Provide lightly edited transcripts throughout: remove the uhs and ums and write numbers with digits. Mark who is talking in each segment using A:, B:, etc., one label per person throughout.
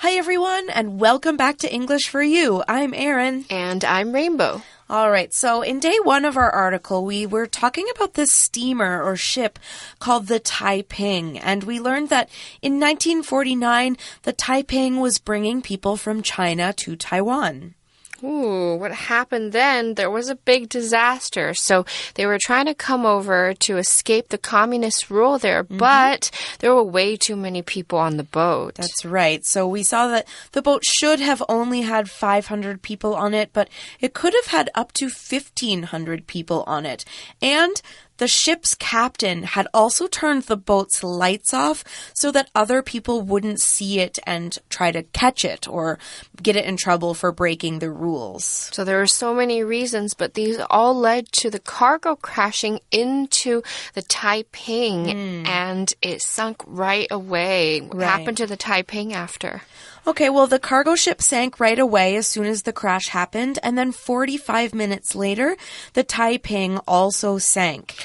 A: Hi everyone, and welcome back to English for You. I'm Erin.
B: And I'm Rainbow.
A: All right, so in day one of our article, we were talking about this steamer or ship called the Taiping, and we learned that in 1949, the Taiping was bringing people from China to Taiwan.
B: Ooh, what happened then? There was a big disaster. So they were trying to come over to escape the communist rule there, but there were way too many people on the boat.
A: That's right. So we saw that the boat should have only had 500 people on it, but it could have had up to 1,500 people on it. And the ship's captain had also turned the boat's lights off so that other people wouldn't see it and try to catch it or get it in trouble for breaking the rules.
B: So there were so many reasons, but these all led to the cargo crashing into the Taiping, and it sunk right away. What happened to the Taiping after?
A: Okay, well, the cargo ship sank right away as soon as the crash happened, and then 45 minutes later, the Taiping also sank.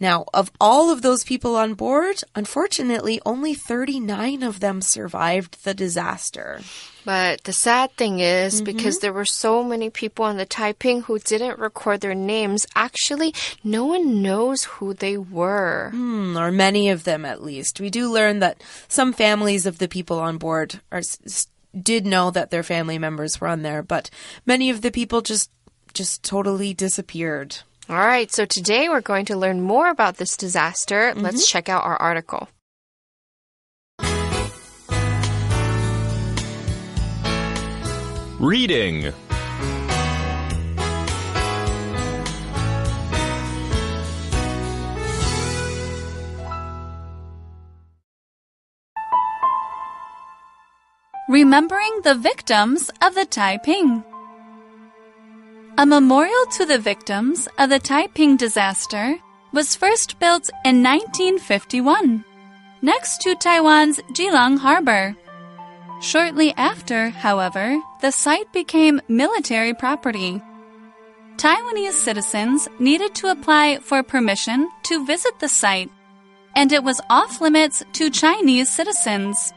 A: Now, of all of those people on board, unfortunately, only 39 of them survived the disaster.
B: But the sad thing is, because there were so many people on the Taiping who didn't record their names, actually, no one knows who they were.
A: Or many of them, at least. We do learn that some families of the people on board did know that their family members were on there, but many of the people just totally disappeared.
B: All right, so today we're going to learn more about this disaster. Let's check out our article.
C: Reading.
D: Remembering the victims of the Taiping. A memorial to the victims of the Taiping disaster was first built in 1951, next to Taiwan's Keelung Harbor. Shortly after, however, the site became military property. Taiwanese citizens needed to apply for permission to visit the site, and it was off-limits to Chinese citizens.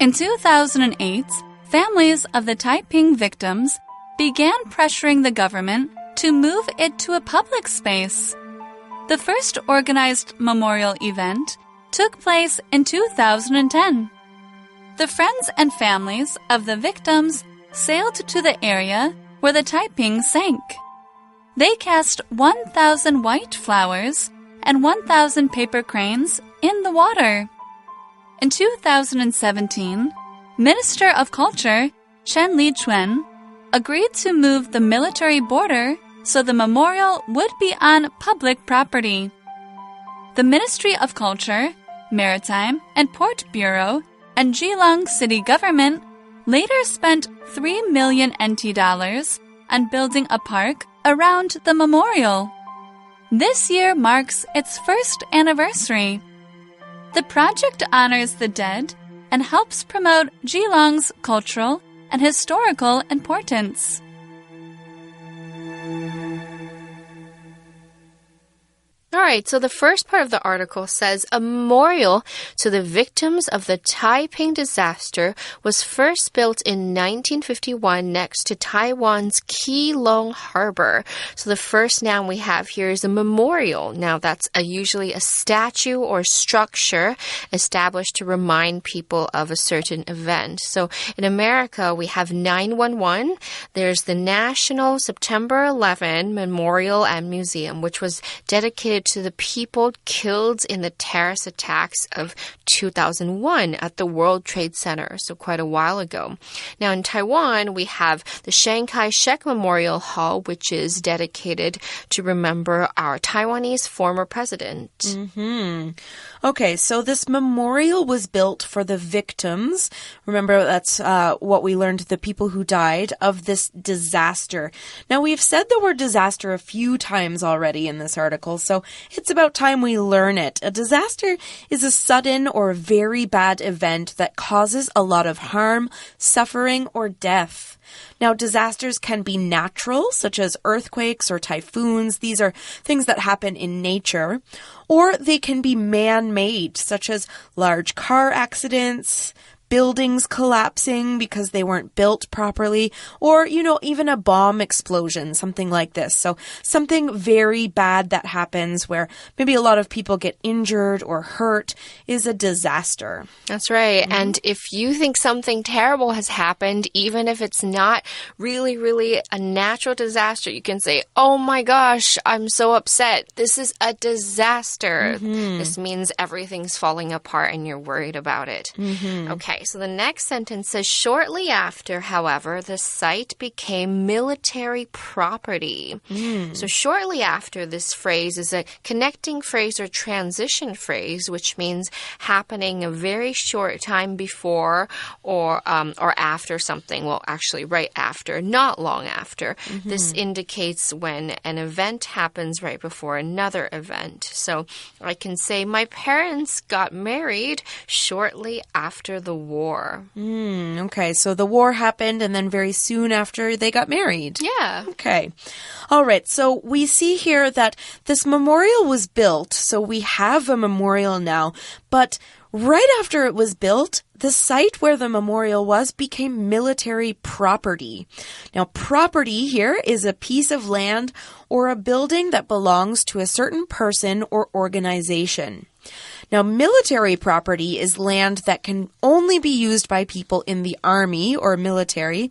D: In 2008, families of the Taiping victims began pressuring the government to move it to a public space. The first organized memorial event took place in 2010. The friends and families of the victims sailed to the area where the Taiping sank. They cast 1,000 white flowers and 1,000 paper cranes in the water. In 2017, Minister of Culture Chen Lichuan agreed to move the military border so the memorial would be on public property. The Ministry of Culture, Maritime and Port Bureau and Keelung City Government later spent 3 million NT dollars on building a park around the memorial. This year marks its first anniversary. The project honors the dead and helps promote Keelung's cultural and historical importance.
B: All right, so the first part of the article says a memorial to the victims of the Taiping disaster was first built in 1951 next to Taiwan's Keelung Harbor. So the first noun we have here is a memorial. Now that's usually a statue or structure established to remind people of a certain event. So in America, we have 911. There's the National September 11 Memorial and Museum, which was dedicated to the people killed in the terrorist attacks of 2001 at the World Trade Center, so quite a while ago. Now in Taiwan, we have the Chiang Kai-shek Memorial Hall, which is dedicated to remember our Taiwanese former president.
A: Okay, so this memorial was built for the victims. Remember, that's what we learned, the people who died of this disaster. Now, we've said the word disaster a few times already in this article, so it's about time we learn it. A disaster is a sudden or very bad event that causes a lot of harm, suffering, or death. Now, disasters can be natural, such as earthquakes or typhoons. These are things that happen in nature. Or they can be man-made, such as large car accidents, buildings collapsing because they weren't built properly, or, even a bomb explosion, something like this. So something very bad that happens where maybe a lot of people get injured or hurt is a disaster.
B: That's right. And if you think something terrible has happened, even if it's not really, really a natural disaster, you can say, oh my gosh, I'm so upset. This is a disaster. This means everything's falling apart and you're worried about it. Okay, so the next sentence says, shortly after, however, the site became military property. So shortly after, this phrase is a connecting phrase or transition phrase, which means happening a very short time before or after something. Well, actually, right after, not long after. This indicates when an event happens right before another event. So I can say, my parents got married shortly after the war.
A: Okay, so the war happened and then very soon after they got married.
B: Yeah.
A: Okay. All right, so we see here that this memorial was built, so we have a memorial now, but right after it was built, the site where the memorial was became military property. Now, property here is a piece of land or a building that belongs to a certain person or organization. Now, military property is land that can only be used by people in the army or military,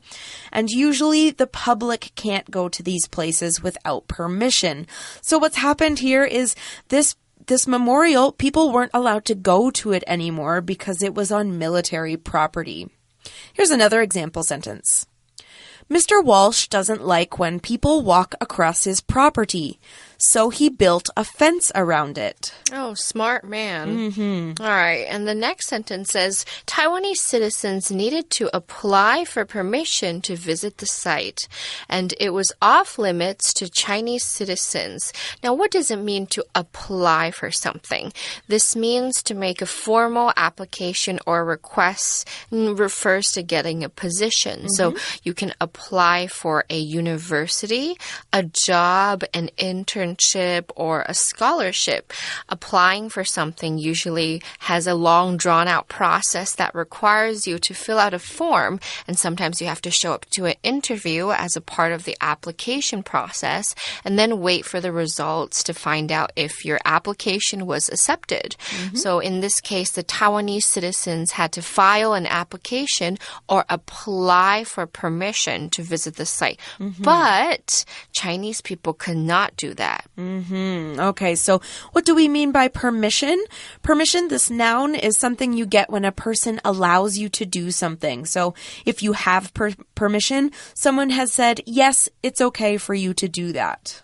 A: and usually the public can't go to these places without permission. So what's happened here is this memorial, people weren't allowed to go to it anymore because it was on military property. Here's another example sentence. Mr. Walsh doesn't like when people walk across his property, so he built a fence around it.
B: Oh, smart man. All right, and the next sentence says, Taiwanese citizens needed to apply for permission to visit the site, and it was off limits to Chinese citizens. Now, what does it mean to apply for something? This means to make a formal application or request, and refers to getting a position. So you can apply for a university, a job, an internship, or a scholarship. Applying for something usually has a long, drawn-out process that requires you to fill out a form, and sometimes you have to show up to an interview as a part of the application process, and then wait for the results to find out if your application was accepted. So in this case, the Taiwanese citizens had to file an application or apply for permission to visit the site. But Chinese people could not do that.
A: Okay, so what do we mean by permission? Permission, this noun, is something you get when a person allows you to do something. So if you have permission, someone has said, yes, it's okay for you to do that.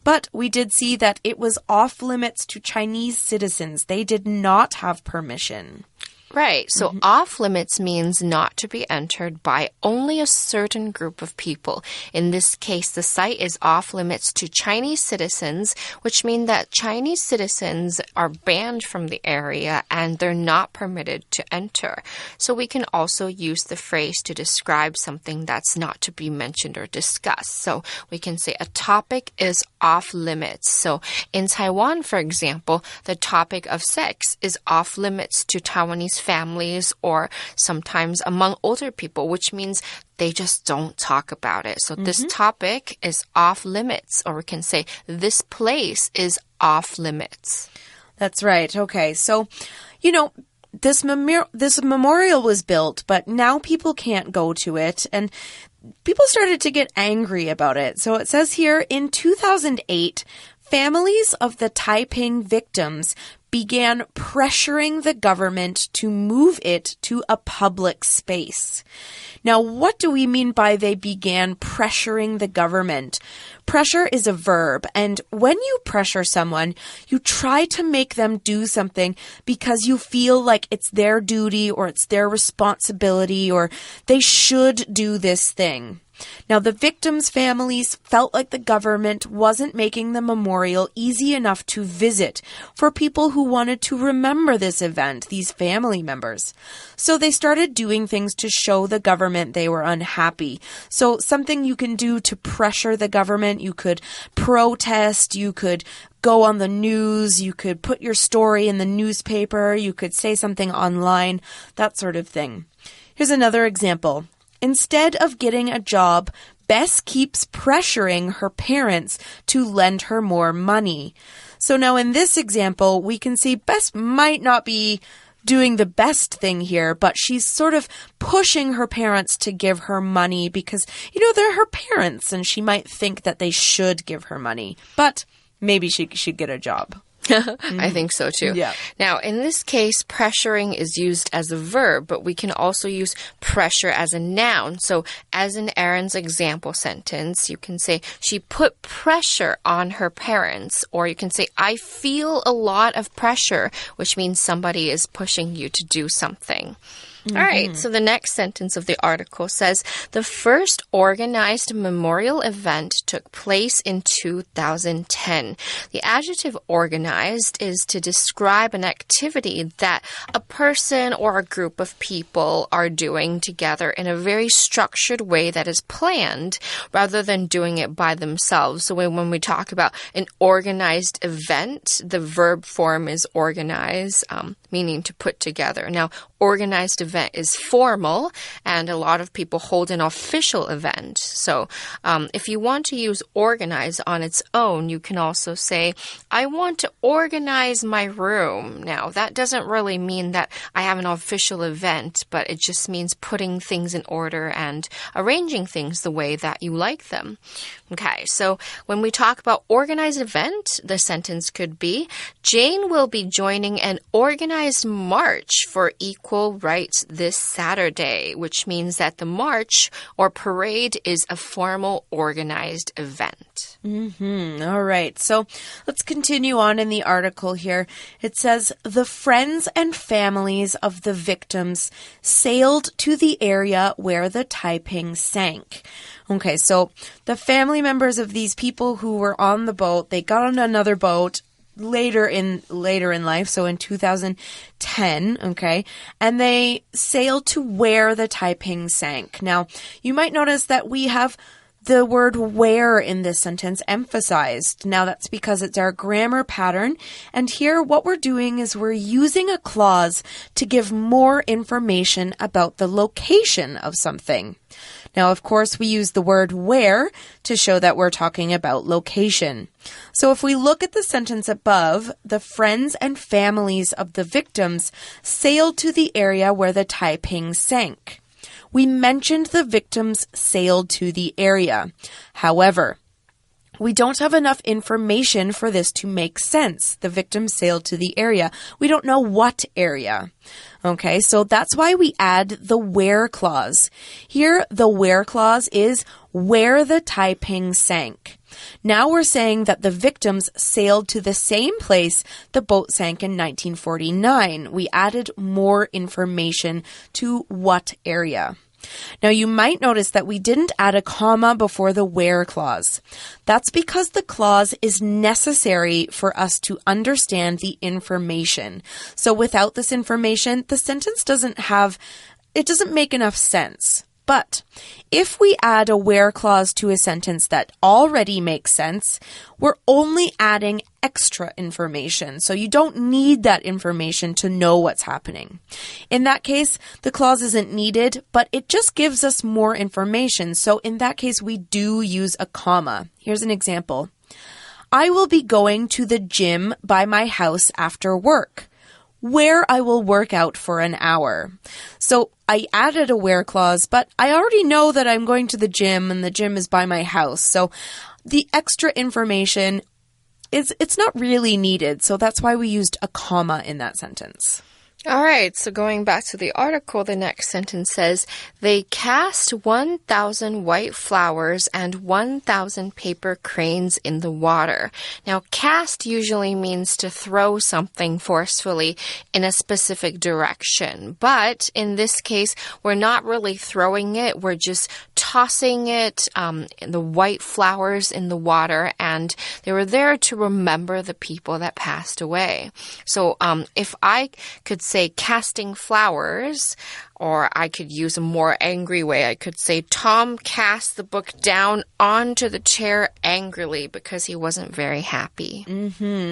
A: But we did see that it was off limits to Chinese citizens. They did not have permission.
B: Right. So off limits means not to be entered by only a certain group of people. In this case, the site is off limits to Chinese citizens, which means that Chinese citizens are banned from the area and they're not permitted to enter. So we can also use the phrase to describe something that's not to be mentioned or discussed. So we can say a topic is off limits. So in Taiwan, for example, the topic of sex is off limits to Taiwanese families or sometimes among older people, which means they just don't talk about it. So this topic is off limits, or we can say this place is off limits.
A: That's right. Okay. So, this memorial was built, but now people can't go to it, and people started to get angry about it. So it says here, in 2008, families of the Taiping victims began pressuring the government to move it to a public space. Now, what do we mean by they began pressuring the government? Pressure is a verb, and when you pressure someone, you try to make them do something because you feel like it's their duty or it's their responsibility or they should do this thing. Now, the victims' families felt like the government wasn't making the memorial easy enough to visit for people who wanted to remember this event, these family members. So they started doing things to show the government they were unhappy. So something you can do to pressure the government movement, you could protest, you could go on the news, you could put your story in the newspaper, you could say something online, that sort of thing. Here's another example. Instead of getting a job, Bess keeps pressuring her parents to lend her more money. So now in this example, we can see Bess might not be doing the best thing here, but she's sort of pushing her parents to give her money because, they're her parents and she might think that they should give her money. But maybe she should get a job.
B: I think so too.
A: Yeah.
B: Now, in this case, pressuring is used as a verb, but we can also use pressure as a noun. So, as in Aaron's example sentence, you can say, she put pressure on her parents. Or you can say, I feel a lot of pressure, which means somebody is pushing you to do something. All right, so the next sentence of the article says, the first organized memorial event took place in 2010. The adjective organized is to describe an activity that a person or a group of people are doing together in a very structured way that is planned rather than doing it by themselves. So when we talk about an organized event, the verb form is organize, meaning to put together. Now, organized event is formal, and a lot of people hold an official event. So if you want to use organize on its own, you can also say, I want to organize my room. Now, that doesn't really mean that I have an official event, but it just means putting things in order and arranging things the way that you like them. Okay, so when we talk about organized event, the sentence could be, Jane will be joining an organized march for equal rights this Saturday, which means that the march or parade is a formal organized event.
A: All right, so let's continue on in the article here. It says, the friends and families of the victims sailed to the area where the Taiping sank. Okay, so the family members of these people who were on the boat, they got on another boat later in life, so in 2010, okay, and they sailed to where the Taiping sank. Now, you might notice that we have the word where in this sentence emphasized. Now, that's because it's our grammar pattern. And here, what we're doing is we're using a clause to give more information about the location of something. Now, of course, we use the word where to show that we're talking about location. So if we look at the sentence above, the friends and families of the victims sailed to the area where the Taiping sank. We mentioned the victims sailed to the area. However, we don't have enough information for this to make sense. The victims sailed to the area. We don't know what area. Okay, so that's why we add the where clause. Here, the where clause is where the Taiping sank. Now we're saying that the victims sailed to the same place the boat sank in 1949. We added more information to what area. Now, you might notice that we didn't add a comma before the where clause. That's because the clause is necessary for us to understand the information. So without this information, the sentence doesn't make enough sense. But if we add a where clause to a sentence that already makes sense, we're only adding extra information. So you don't need that information to know what's happening. In that case, the clause isn't needed, but it just gives us more information. So in that case, we do use a comma. Here's an example. I will be going to the gym by my house after work, where I will work out for an hour. So I added a where clause, but I already know that I'm going to the gym and the gym is by my house. So the extra information it's not really needed. So that's why we used a comma in that sentence.
B: All right, so going back to the article, the next sentence says, they cast 1,000 white flowers and 1,000 paper cranes in the water. Now, cast usually means to throw something forcefully in a specific direction. But in this case, we're not really throwing it. We're just tossing it, the white flowers in the water, and they were there to remember the people that passed away. So if I could say say casting flowers, or I could use a more angry way. I could say Tom cast the book down onto the chair angrily because he wasn't very happy.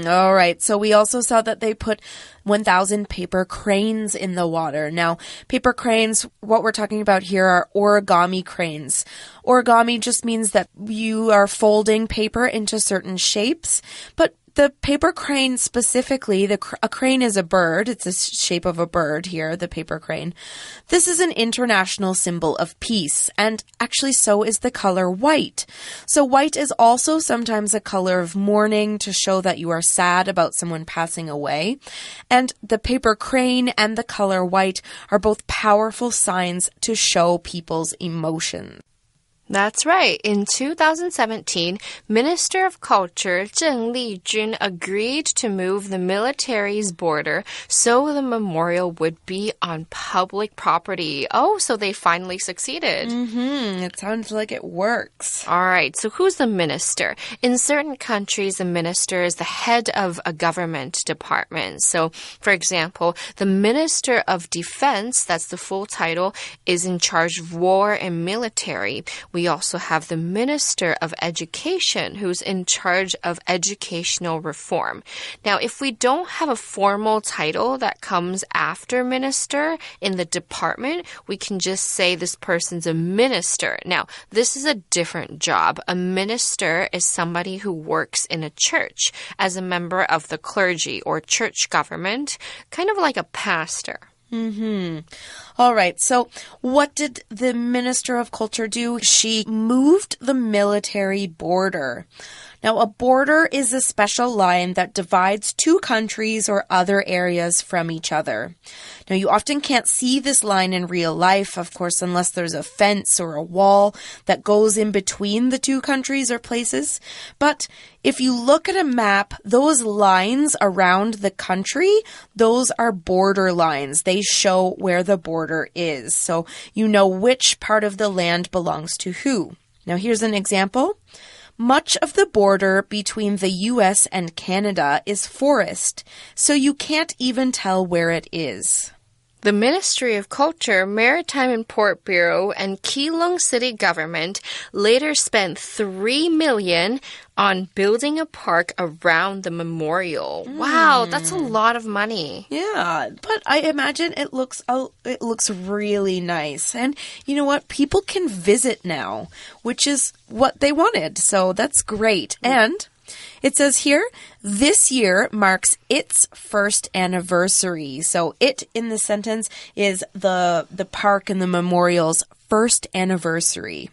A: All right. So we also saw that they put 1,000 paper cranes in the water. Now, paper cranes, what we're talking about here are origami cranes. Origami just means that you are folding paper into certain shapes, but the paper crane specifically, a crane is a bird. It's the shape of a bird here, the paper crane. This is an international symbol of peace, and actually so is the color white. So white is also sometimes a color of mourning to show that you are sad about someone passing away. And the paper crane and the color white are both powerful signs to show people's emotions.
B: That's right. In 2017, Minister of Culture Zheng Lijun agreed to move the military's border so the memorial would be on public property. Oh, so they finally succeeded.
A: It sounds like it works.
B: All right. So who's the minister? In certain countries, the minister is the head of a government department. So, for example, the Minister of Defense, that's the full title, is in charge of war and military. We also have the Minister of Education, who's in charge of educational reform. Now, if we don't have a formal title that comes after minister in the department, we can just say this person's a minister. Now, this is a different job. A minister is somebody who works in a church as a member of the clergy or church government, kind of like a pastor.
A: All right. So what did the Minister of Culture do? She moved the military border. Now, a border is a special line that divides two countries or other areas from each other. Now, you often can't see this line in real life, of course, unless there's a fence or a wall that goes in between the two countries or places. But if you look at a map, those lines around the country, those are border lines. They show where the border is. So you know which part of the land belongs to who. Now, here's an example. Much of the border between the U.S. and Canada is forest, so you can't even tell where it is.
B: The Ministry of Culture, Maritime and Port Bureau, and Keelung City government later spent $3 million on building a park around the memorial. Wow, that's a lot of money.
A: Yeah, but I imagine it looks really nice. And you know what? People can visit now, which is what they wanted. So that's great. And it says here, this year marks its first anniversary. So it in the sentence is the park and the memorial's first anniversary.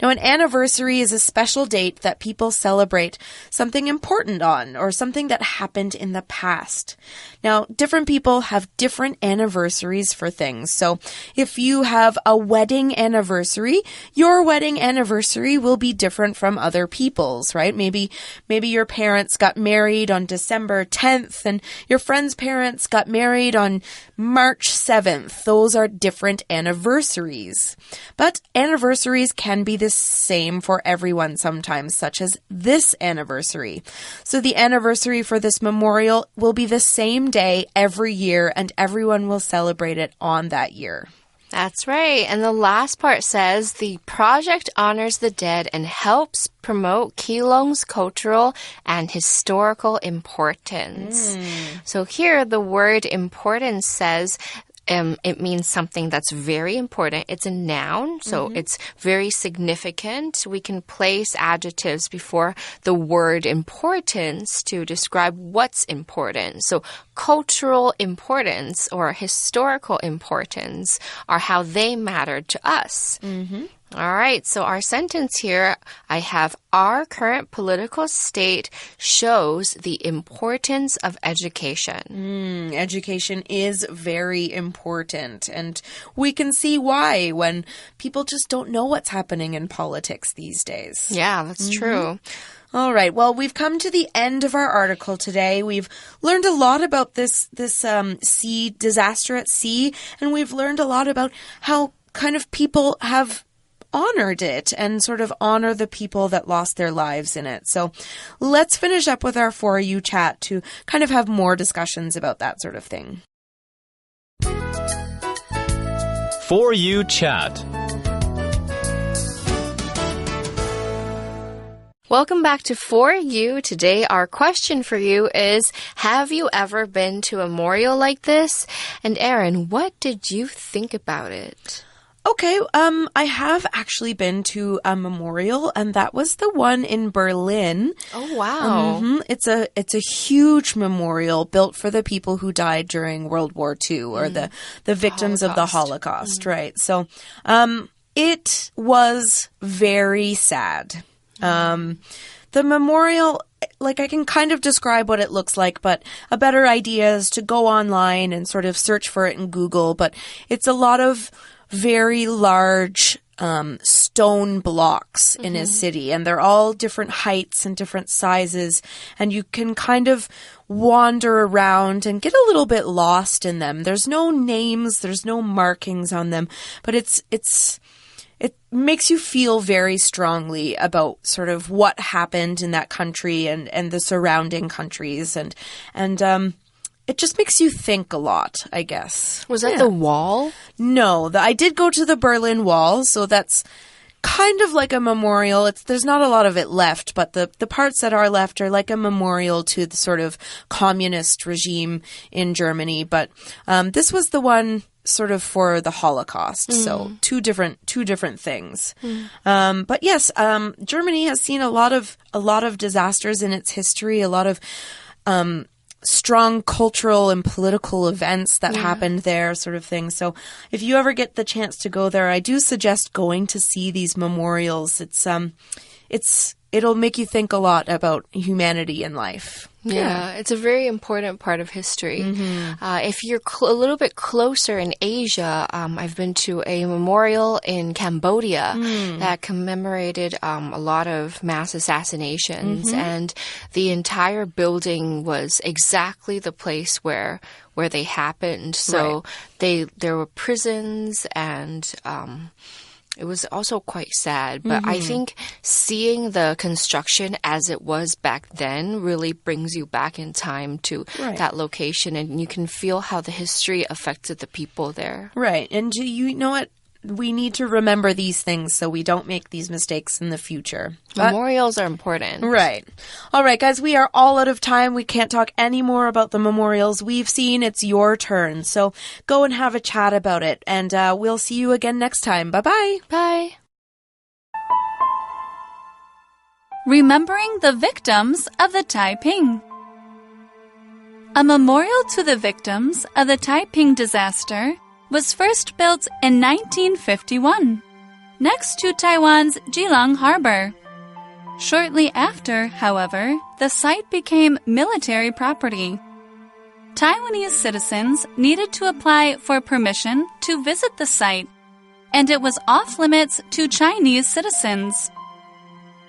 A: Now, an anniversary is a special date that people celebrate something important on or something that happened in the past. Now, different people have different anniversaries for things. So if you have a wedding anniversary, your wedding anniversary will be different from other people's, right? Maybe your parents got married on December 10th and your friend's parents got married on March 7th. Those are different anniversaries. But anniversaries can be the same for everyone sometimes, such as this anniversary. So the anniversary for this memorial will be the same day every year, and everyone will celebrate it on that year.
B: That's right. And the last part says the project honors the dead and helps promote Keelung's cultural and historical importance. So here the word importance says it means something that's very important. It's a noun, so it's very significant. We can place adjectives before the word importance to describe what's important. So cultural importance or historical importance are how they matter to us. All right, so our sentence here, I have our current political state shows the importance of education.
A: Education is very important, and we can see why when people just don't know what's happening in politics these days.
B: Yeah, that's true.
A: All right. Well, we've come to the end of our article today. We've learned a lot about this sea disaster at sea, and we've learned a lot about how kind of people have honored it and sort of honor the people that lost their lives in it. So let's finish up with our For You chat to kind of have more discussions about that sort of thing.
C: For You Chat.
B: Welcome back to For You. Today, our question for you is, have you ever been to a memorial like this? And Erin, what did you think about it?
A: Okay, I have actually been to a memorial, and that was the one in Berlin.
B: Oh, wow.
A: It's a huge memorial built for the people who died during World War II, or the victims of the Holocaust, right? So, it was very sad. The memorial, like, I can kind of describe what it looks like, but a better idea is to go online and sort of search for it in Google. But it's a lot of very large stone blocks in a city, and they're all different heights and different sizes, and you can kind of wander around and get a little bit lost in them. There's no names, there's no markings on them, but it makes you feel very strongly about sort of what happened in that country and the surrounding countries, and it just makes you think a lot, I guess.
B: Was that the wall?
A: No, I did go to the Berlin Wall, so that's kind of like a memorial. There's not a lot of it left, but the parts that are left are like a memorial to the sort of communist regime in Germany. But this was the one sort of for the Holocaust, so two different things. But yes, Germany has seen a lot of disasters in its history, a lot of strong cultural and political events that happened there, sort of thing. So if you ever get the chance to go there, I do suggest going to see these memorials. It'll make you think a lot about humanity and life.
B: Yeah, it's a very important part of history. If you're a little bit closer in Asia, I've been to a memorial in Cambodia that commemorated a lot of mass assassinations, and the entire building was exactly the place where they happened. So there were prisons, and it was also quite sad, but I think seeing the construction as it was back then really brings you back in time to that location, and you can feel how the history affected the people there.
A: Right. And you know what? We need to remember these things so we don't make these mistakes in the future.
B: Memorials are important.
A: Right. All right, guys, we are all out of time. We can't talk any more about the memorials we've seen. It's your turn. So go and have a chat about it. And we'll see you again next time. Bye-bye.
B: Bye.
D: Remembering the victims of the Taiping. A memorial to the victims of the Taiping disaster was first built in 1951, next to Taiwan's Geelong Harbor. Shortly after, however, the site became military property. Taiwanese citizens needed to apply for permission to visit the site, and it was off-limits to Chinese citizens.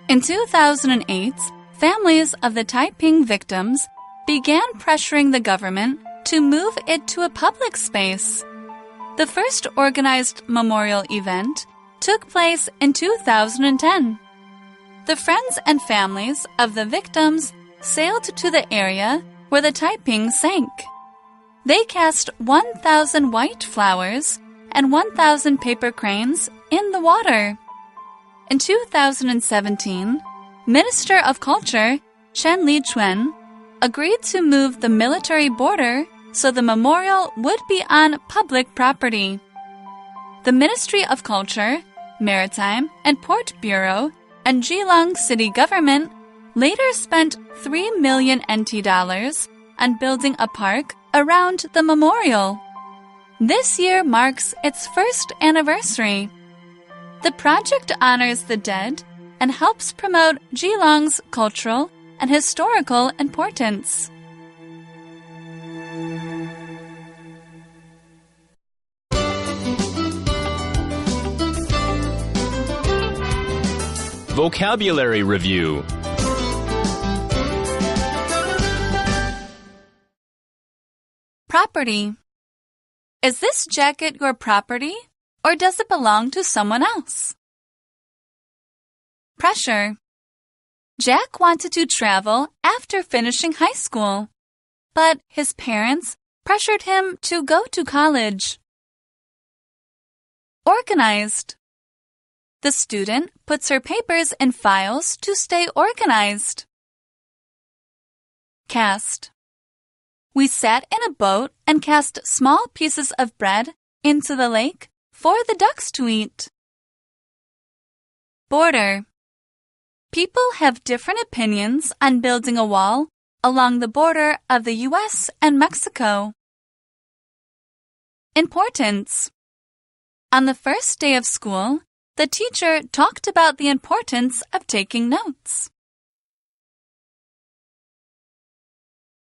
D: In 2008, families of the Taiping victims began pressuring the government to move it to a public space. The first organized memorial event took place in 2010. The friends and families of the victims sailed to the area where the Taiping sank. They cast 1,000 white flowers and 1,000 paper cranes in the water. In 2017, Minister of Culture Chen Lichuan agreed to move the military border so the memorial would be on public property. The Ministry of Culture, Maritime and Port Bureau, and Geelong City Government later spent 3 million NT dollars on building a park around the memorial. This year marks its first anniversary. The project honors the dead and helps promote Geelong's cultural and historical importance.
C: Vocabulary Review.
D: Property. Is this jacket your property, or does it belong to someone else? Pressure. Jack wanted to travel after finishing high school, but his parents pressured him to go to college. Organized. The student puts her papers in files to stay organized. Cast. We sat in a boat and cast small pieces of bread into the lake for the ducks to eat. Border. People have different opinions on building a wall along the border of the U.S. and Mexico. Importance. On the first day of school, the teacher talked about the importance of taking notes.